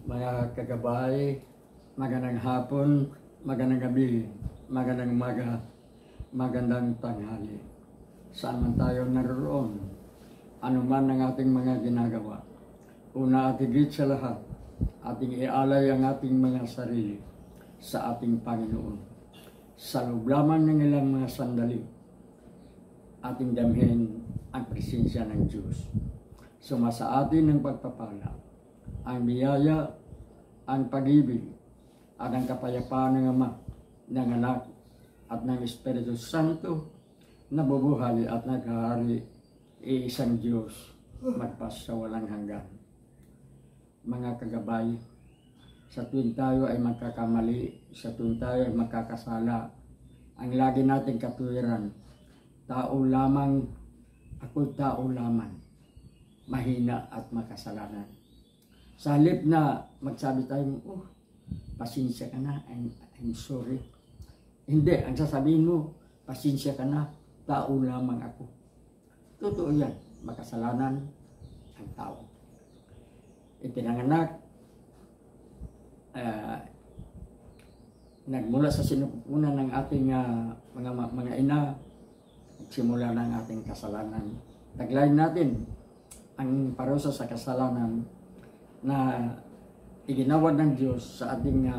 Mga kagabay, magandang hapon, magandang gabi, magandang umaga, magandang tanghali. Saan man tayo naroon, anuman ang ating mga ginagawa. Una at higit sa lahat, ating ialay ang ating mga sarili sa ating Panginoon. Sa loob lamang ng ilang mga sandali, ating damhin ang presensya ng Diyos. Sumasa atin ang pagpapala, ang biyaya, ang pag-ibig, at ang kapayapaan ng Ama, ng Anak, at ng Espiritu Santo na bubuhay at naghahari iisang Diyos magpas sa walang hanggan. Mga kagabay, sa tuwing tayo ay magkakamali, sa tuwing tayo ay magkakasala, ang lagi nating katuwiran, tao lamang, ako'y tao lamang, mahina at makasalanan. Sa halip na magsabi tayo, oh, pasensya ka na, I'm sorry. Hindi, ang sasabihin mo, pasensya ka na, tao lamang ako. Totoo yan, makasalanan ang tao. Ipinanganak, nagmula sa sinupunan ng ating mga ina, nagsimula ng ating kasalanan. Taglayin natin ang parusa sa kasalanan na iginawad ng Diyos sa ating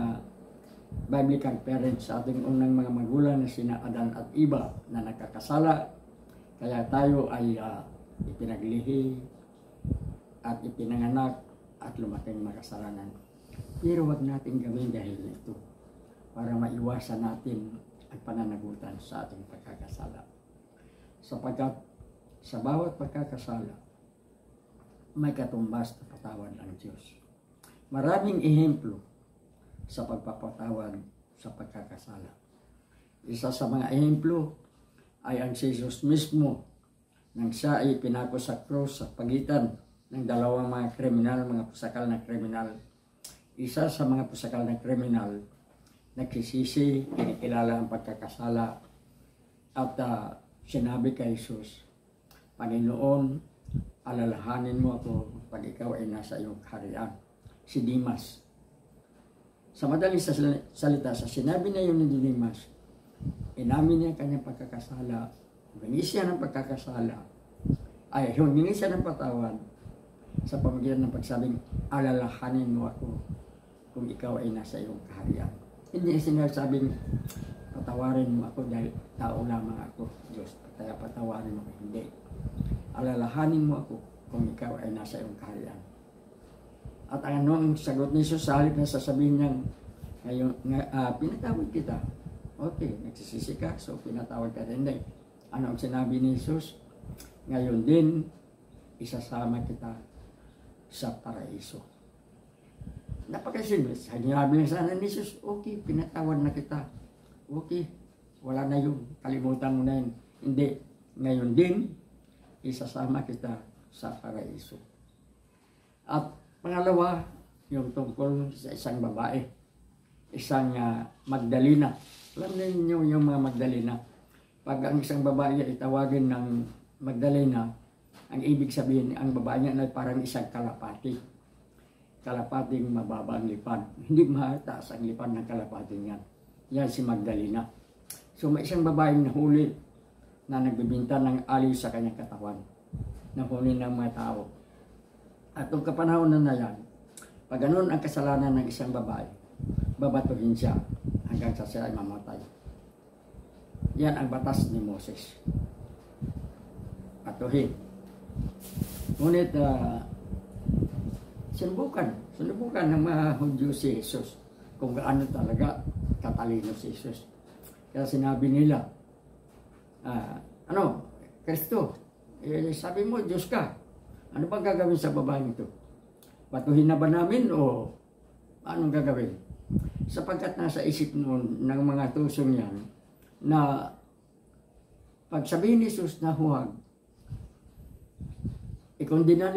biblical parents, sa ating unang mga magulang na sina Adan at Eva na nakakasala. Kaya tayo ay ipinaglihi at ipinanganak at lumaking makasalanan. Pero wag natin gawin dahil ito para maiwasan natin ang pananagutan sa ating pagkakasala. Sapagkat sa bawat pagkakasala, may katumbas na patawad ang Diyos. Maraming ehemplo sa pagpapatawad sa pagkakasala. Isa sa mga ehemplo ay ang si Jesus mismo nang siya ay pinako sa krus sa pagitan ng dalawang mga kriminal, mga pusakal na kriminal. Isa sa mga pusakal na kriminal nagsisisi, kinikilala ang pagkakasala at sinabi kay Jesus, Panginoon, alalahanin mo ako pag ikaw ay nasa iyong kaharian. Si Dimas. Sa madaling salita, sa sinabi na yun ni Dimas, inamin niya ang kanyang pagkakasala, humingi siya ng pagkakasala, ay humingi siya ng patawad sa pamagitan ng pagsabing, alalahanin mo ako kung ikaw ay nasa iyong kaharian. Hindi sinasabing, patawarin mo ako dahil tao lamang ako, Diyos, kaya patawarin mo ako. Hindi. Alalahanin mo ako kung ikaw ay nasa iyong kaharian. At anong sagot ni Jesus sa halip na sasabihin niya, ngayon, pinatawad kita. Okay, nagsisisi ka, so pinatawad ka. Hindi. Ano ang sinabi ni Jesus? Ngayon din, isasama kita sa paraiso. Napakasimple. Sinabi na sana ni Jesus, okay, pinatawad na kita. Okay, wala na yun. Kalimutan mo na yun. Hindi. Ngayon din, isasama kita sa paraiso. At pangalawa, yung tungkol sa isang babae, isang Magdalena. Alam niyo yung mga Magdalena. Pag ang isang babae ay tawagin ng Magdalena, ang ibig sabihin, ang babae niya ay parang isang kalapati. Kalapating mababa ang lipan. Hindi mataas ang lipan ng kalapating yan. Yan si Magdalena. So may isang babaeng nahuli na nagbibinta ng aliw sa kanyang katawan. Nahuli ng mga tao. At kung kapanahon na yan, pag ganun ang kasalanan ng isang babae, babatuhin siya hanggang sa siya ay mamatay. Yan ang batas ni Moses. Batuhin. Ngunit, sinubukan ng mga Hudyo si Jesus kung gaano talaga katalino si Jesus. Kaya sinabi nila, Kristo, sabi mo, Diyos ka. Ano bang gagawin sa babaeng ito? Batuhin na ba namin o anong gagawin? Sapagkat nasa isip noon ng mga tusong yan na pag sabihin ni Jesus na huwag, ikundina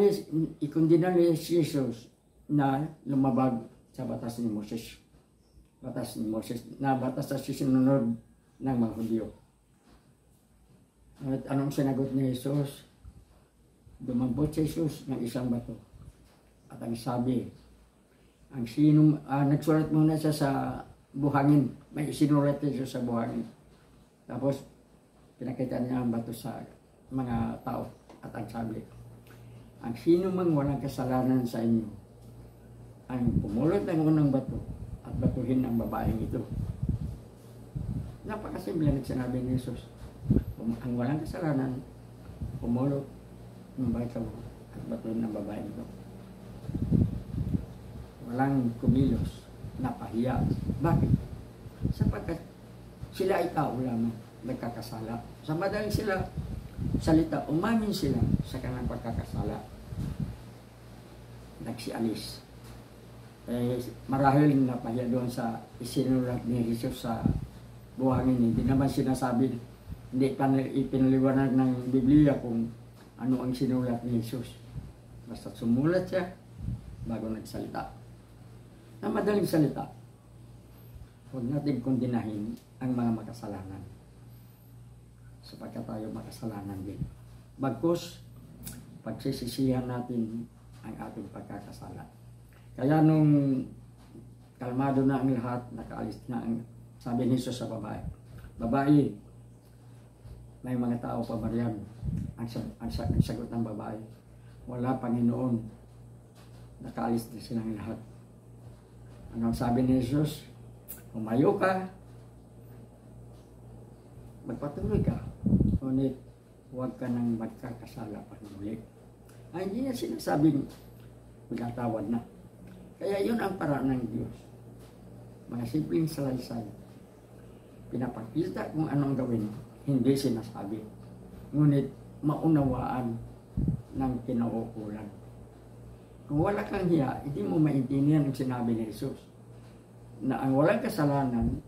ni Jesus na lumabag sa batas ni Moses. Batas ni Moses na batas sa sinunod ng mga Hudyo. At anong sinagot ni Jesus? Dumambot si Jesus ng isang bato. At ang sabi, Ang sino, nagsulat muna siya sa buhangin. May sinulat siya sa buhangin. Tapos, pinakita niya ang bato sa mga tao at ang sabi, ang sino mang walang kasalanan sa inyo, ang pumulot ng unang bato at batuhin ang babaeng ito. Napakasimple ang sinabi ni Jesus. Ang walang kasalanan, pumulot ng bato at batuhin ang babaeng ito. Walang kumilos, napahiya. Bakit? Sapagkat sila ay tao lamang, nagkakasala. Sa madaling sila salita, umamin sila sa kanilang pagkakasala. Nagsialis. Marahil napahiya doon sa isinulat ni Jesus sa buhangin. Hindi naman sinasabi, hindi ipinaliwanag ng Biblia kung ano ang sinulat ni Jesus. Basta sumulat siya bago nagsalita. Na madaling salita, huwag natin kondinahin ang mga makasalanan. Sapagkat tayo makasalanan din. Bagkus, pagsisisihan natin ang ating pagkakasala. Kaya nung kalmado na ang lahat, nakaalis na ang sabi ni Jesus sa babae. Babae, may mga tao pa ba riyan? Ang sagot ng babae, wala, Panginoon. Nakaalis na silang lahat. Ano ang sabi ni Jesus? Umayo ka, magpatuloy ka, ngunit huwag ka nang magkakasala pa muli. Ay, hindi niya sinasabing magkatawad na. Kaya yun ang paraan ng Diyos. Mga simpleng salaysay. Pinapakita kung anong gawin, hindi sinasabi. Ngunit maunawaan ng kinauukulan. Kung wala kang hiya, hindi mo maintindihan ang sinabi ni Jesus. Na ang walang kasalanan,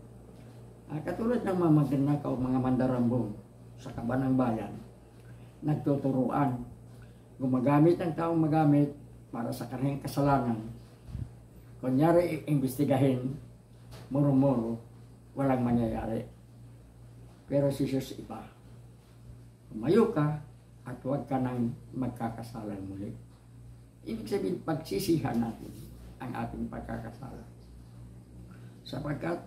katulad ng mga magnanakaw, mga mandarambong sa kabanang bayan, nagtuturuan, gumagamit ang taong magamit para sa kanilang kasalanan. Kunyari, imbestigahin, muro-muro, walang mangyayari. Pero si Jesus iba. Umayo ka at huwag ka nang magkakasalan muli. Ibig sabihin, pagsisihan natin ang ating pagkakasala. Sapagkat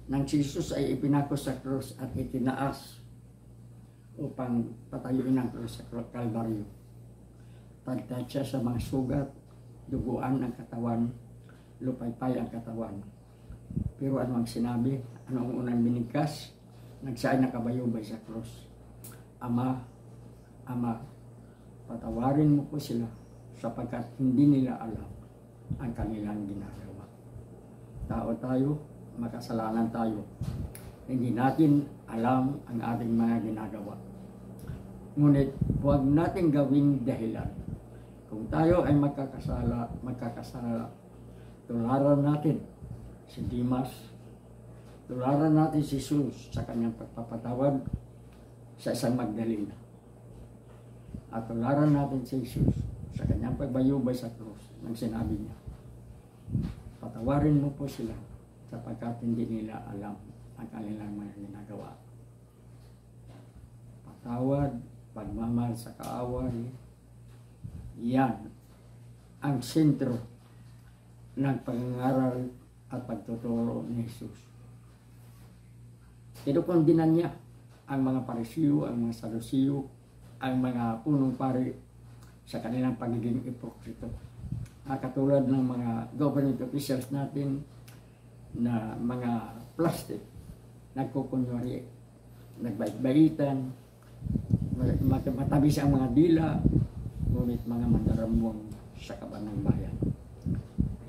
nang si Jesus ay ipinako sa krus at itinaas upang patayuin ang krus sa Kalbaryo. Tagtad siya sa mga sugat, duguan ang katawan, lupaypay ang katawan. Pero ano ang sinabi? Ano ang unang binigkas? Nagsaay na kabayubay sa krus. Ama, Ama, patawarin mo po sila sapagkat hindi nila alam ang kanilang ginagawa. Tao tayo, makasalanan tayo. Hindi natin alam ang ating mga ginagawa. Ngunit huwag natin gawing dahilan. Kung tayo ay magkakasala, tularan natin si Dimas, tularan natin si Jesus sa kanyang pagpapatawad sa isang Magdalena. At tularan natin si Jesus sa kanyang pagbayubay sa krus nang sinabi niya, patawarin mo po sila sapagkat hindi nila alam ang kanilang mga ginagawa. Patawad, pagmamahal sa kaaway, yan ang sentro ng pangangaral at pagtuturo ni Jesus. Kinukondinan niya ang mga Parisiyo, ang mga Sadusiyo, ang mga punong pari sa kanilang pagiging ipokrito. Katulad ng mga government officials natin na mga plastic, nagkukunwari, nagbait-baitan, matabis ang mga dila, ngunit mga mandarambong sa kabanang bayan.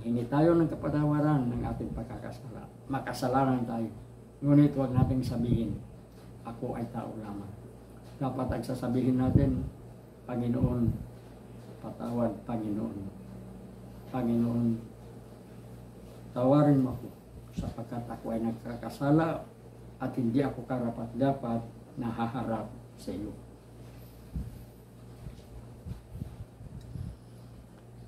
Hingi tayo ng kapatawaran ng ating pagkakasala. Makasalanan tayo. Ngunit huwag nating sabihin, ako ay tao lamang. Dapat ang sasabihin natin, Panginoon, patawad, Panginoon. Panginoon, tawarin mo ako sapagkat ako ay nagkakasala at hindi ako karapat-dapat na haharap sa iyo.